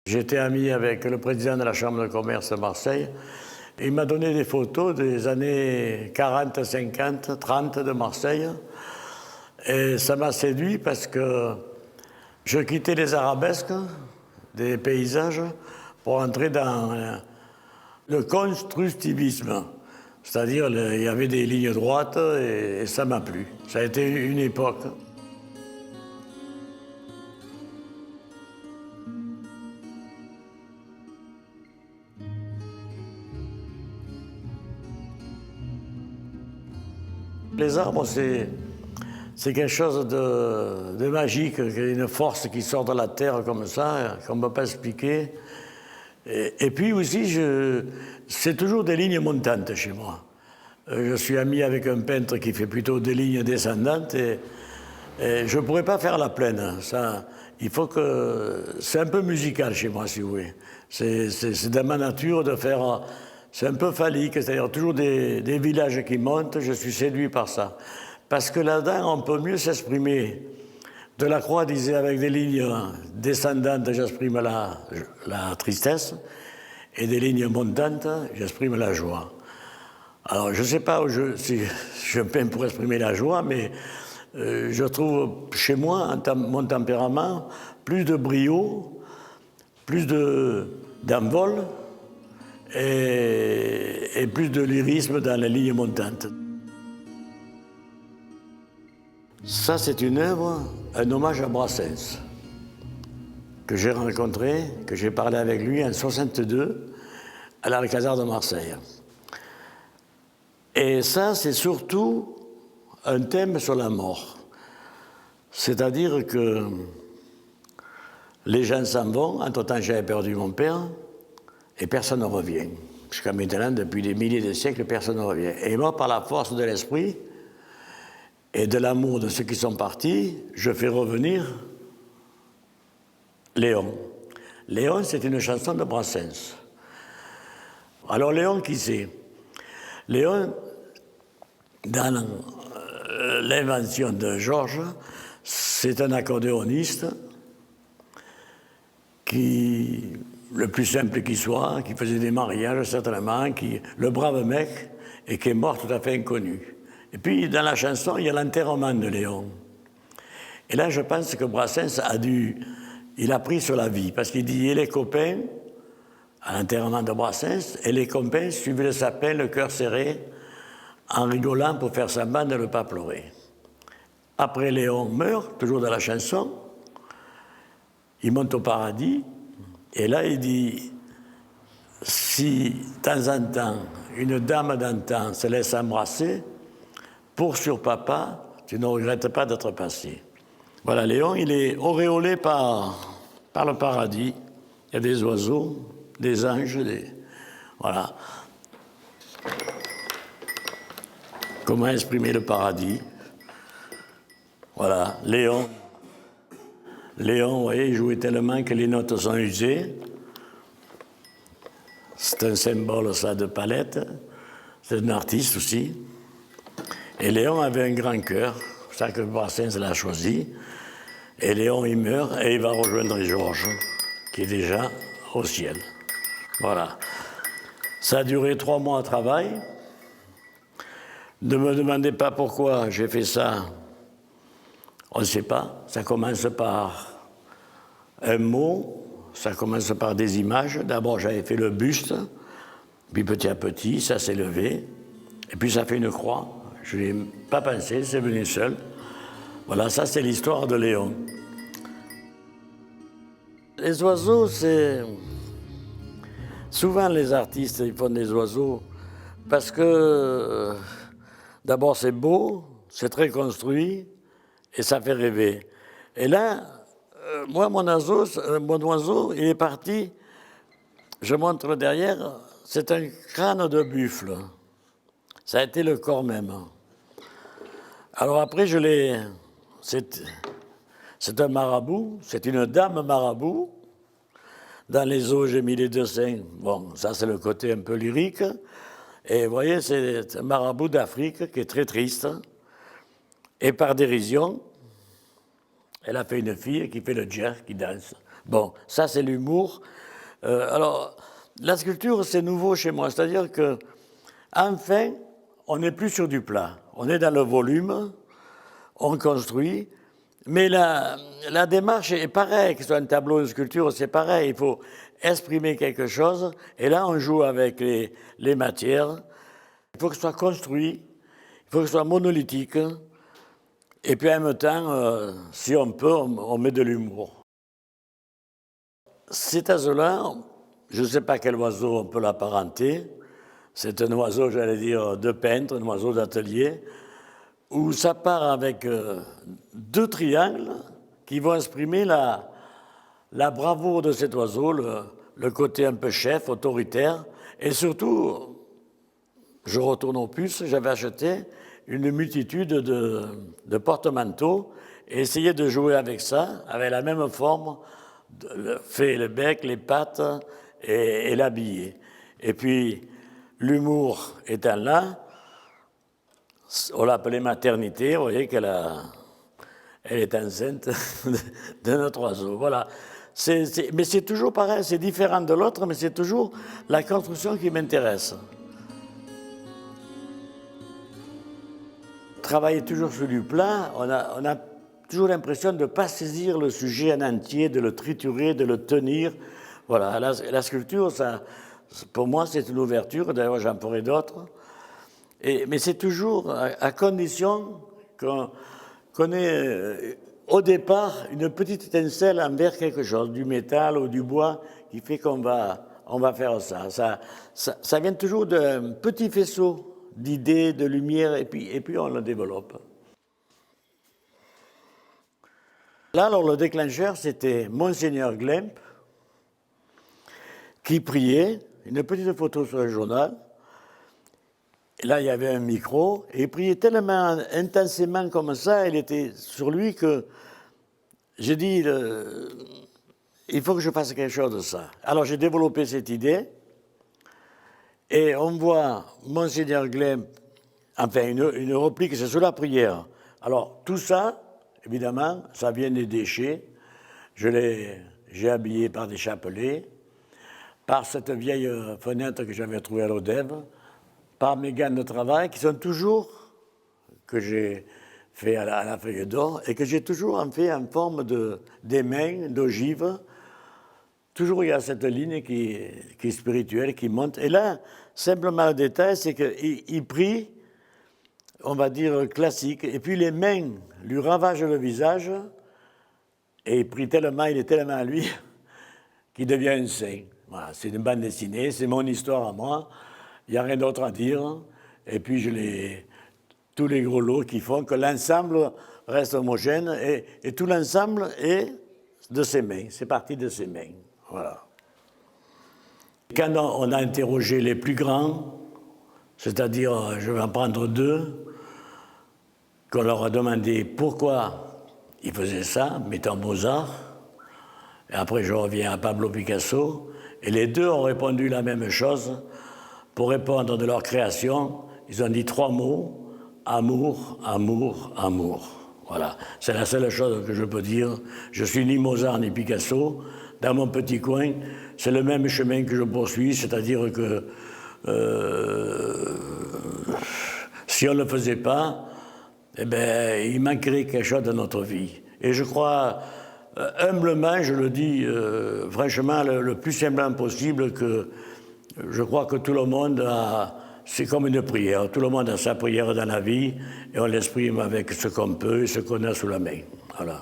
J'étais ami avec le président de la Chambre de commerce de Marseille. Il m'a donné des photos des années 40, 50, 30 de Marseille. Et ça m'a séduit parce que je quittais les arabesques des paysages pour entrer dans le constructivisme. C'est-à-dire, il y avait des lignes droites et ça m'a plu. Ça a été une époque. Les arbres, c'est quelque chose de magique, une force qui sort de la terre comme ça, qu'on ne peut pas expliquer. Et puis aussi, c'est toujours des lignes montantes chez moi. Je suis ami avec un peintre qui fait plutôt des lignes descendantes et je ne pourrais pas faire la plaine. Ça, il faut que... C'est un peu musical chez moi, si vous voulez. C'est dans ma nature de faire... C'est un peu phallique, c'est-à-dire toujours des villages qui montent, je suis séduit par ça. Parce que là-dedans, on peut mieux s'exprimer. Delacroix disait avec des lignes descendantes, j'exprime la tristesse, et des lignes montantes, j'exprime la joie. Alors, je ne sais pas si je peins pour exprimer la joie, mais je trouve chez moi, mon tempérament, plus de brio, plus d'envol, et plus de lyrisme dans les lignes montantes. Ça, c'est une œuvre, un hommage à Brassens, que j'ai rencontré, que j'ai parlé avec lui en 1962 à l'Alcazar de Marseille. Et ça, c'est surtout un thème sur la mort. C'est-à-dire que les gens s'en vont, entre-temps j'avais perdu mon père, et personne ne revient. Jusqu'à maintenant, depuis des milliers de siècles, personne ne revient. Et moi, par la force de l'esprit et de l'amour de ceux qui sont partis, je fais revenir Léon. Léon, c'est une chanson de Brassens. Alors Léon, qui c'est? Léon, dans l'invention de Georges, c'est un accordéoniste qui... le plus simple qui soit, qui faisait des mariages certainement, le brave mec, et qui est mort tout à fait inconnu. Et puis, dans la chanson, il y a l'enterrement de Léon. Et là, je pense que Brassens il a pris sur la vie, parce qu'il dit, et les copains, à l'enterrement de Brassens, et les copains suivaient le sapin, le cœur serré, en rigolant pour faire semblant de ne pas pleurer. Après, Léon meurt, toujours dans la chanson, il monte au paradis, et là, il dit, si de temps en temps, une dame d'antan se laisse embrasser, pour sur papa, tu ne regrettes pas d'être passé. Voilà, Léon, il est auréolé par le paradis. Il y a des oiseaux, des anges, voilà. Comment exprimer le paradis? Voilà, Léon. Léon, vous voyez, il jouait tellement que les notes sont usées. C'est un symbole, ça, de palette. C'est un artiste aussi. Et Léon avait un grand cœur. C'est ça que Brassens l'a choisi. Et Léon, il meurt et il va rejoindre Georges, qui est déjà au ciel. Voilà. Ça a duré 3 mois de travail. Ne me demandez pas pourquoi j'ai fait ça. On ne sait pas. Ça commence par un mot, ça commence par des images. D'abord, j'avais fait le buste, puis petit à petit, ça s'est levé, et puis ça fait une croix. Je n'y ai pas pensé, c'est venu seul. Voilà, ça c'est l'histoire de Léon. Les oiseaux, c'est... Souvent les artistes, ils font des oiseaux parce que d'abord c'est beau, c'est très construit, et ça fait rêver. Et là, moi, mon oiseau, il est parti, je montre derrière, c'est un crâne de buffle. Ça a été le corps même. Alors après, c'est un marabout, c'est une dame marabout. Dans les eaux, j'ai mis les dessins. Bon, ça, c'est le côté un peu lyrique. Et vous voyez, c'est un marabout d'Afrique qui est très triste. Et par dérision, elle a fait une fille qui fait le djer, qui danse. Bon, ça c'est l'humour. Alors, la sculpture, c'est nouveau chez moi, c'est-à-dire que, enfin, on n'est plus sur du plat. On est dans le volume, on construit, mais la démarche est pareille, que ce soit un tableau de sculpture, c'est pareil, il faut exprimer quelque chose, et là on joue avec les matières, il faut que ce soit construit, il faut que ce soit monolithique, et puis en même temps, si on peut, on met de l'humour. Cet oiseau-là, je ne sais pas quel oiseau on peut l'apparenter, c'est un oiseau, j'allais dire, de peintre, un oiseau d'atelier, où ça part avec deux triangles qui vont exprimer la bravoure de cet oiseau, le côté un peu chef, autoritaire, et surtout, je retourne au puces, j'avais acheté une multitude de porte-manteaux et essayé de jouer avec ça, avec la même forme, fait le bec, les pattes et l'habillé. Et puis, l'humour étant là, on l'appelait maternité, vous voyez qu'elle est enceinte de notre oiseau. Voilà. Mais c'est toujours pareil, c'est différent de l'autre, mais c'est toujours la construction qui m'intéresse. Travailler toujours sur du plat, on a toujours l'impression de ne pas saisir le sujet en entier, de le triturer, de le tenir. Voilà, la sculpture, ça, pour moi, c'est une ouverture, d'ailleurs j'en ferai d'autres. Mais c'est toujours à condition qu'on ait au départ une petite étincelle envers quelque chose, du métal ou du bois, qui fait qu'on va faire ça. Ça vient toujours d'un petit faisceau d'idées, de lumière, et puis on le développe. Là, alors, le déclencheur, c'était Monseigneur Glemp, qui priait, une petite photo sur le journal. Et là, il y avait un micro, et il priait tellement intensément comme ça, il était sur lui que j'ai dit, il faut que je fasse quelque chose de ça. Alors j'ai développé cette idée, et on voit Monseigneur Glemp, enfin une réplique, c'est sur la prière. Alors tout ça, évidemment, ça vient des déchets. J'ai habillé par des chapelets, par cette vieille fenêtre que j'avais trouvée à l'Odève, par mes gants de travail qui sont toujours, que j'ai fait à la feuille d'or, et que j'ai toujours fait en forme des mains, d'ogives. Toujours il y a cette ligne qui est spirituelle, qui monte. Et là, simplement le détail, c'est qu'il prie, on va dire classique, et puis les mains lui ravagent le visage, et il prie tellement, il est tellement lui, qu'il devient un saint. Voilà, c'est une bande dessinée, c'est mon histoire à moi. Il n'y a rien d'autre à dire. Et puis, tous les gros lots qui font que l'ensemble reste homogène et tout l'ensemble est de ses mains. C'est parti de ses mains. Voilà. Quand on a interrogé les plus grands, c'est-à-dire, je vais en prendre deux, qu'on leur a demandé pourquoi ils faisaient ça, mettons Mozart, et après je reviens à Pablo Picasso, et les deux ont répondu la même chose. Pour répondre de leur création, ils ont dit trois mots, amour, amour, amour. Voilà, c'est la seule chose que je peux dire. Je suis ni Mozart ni Picasso. Dans mon petit coin, c'est le même chemin que je poursuis, c'est-à-dire que si on ne le faisait pas, eh bien, il manquerait quelque chose dans notre vie. Et je crois, humblement, je le dis franchement, le plus simplement possible, que je crois que tout le monde a, c'est comme une prière, tout le monde a sa prière dans la vie et on l'exprime avec ce qu'on peut et ce qu'on a sous la main. Voilà.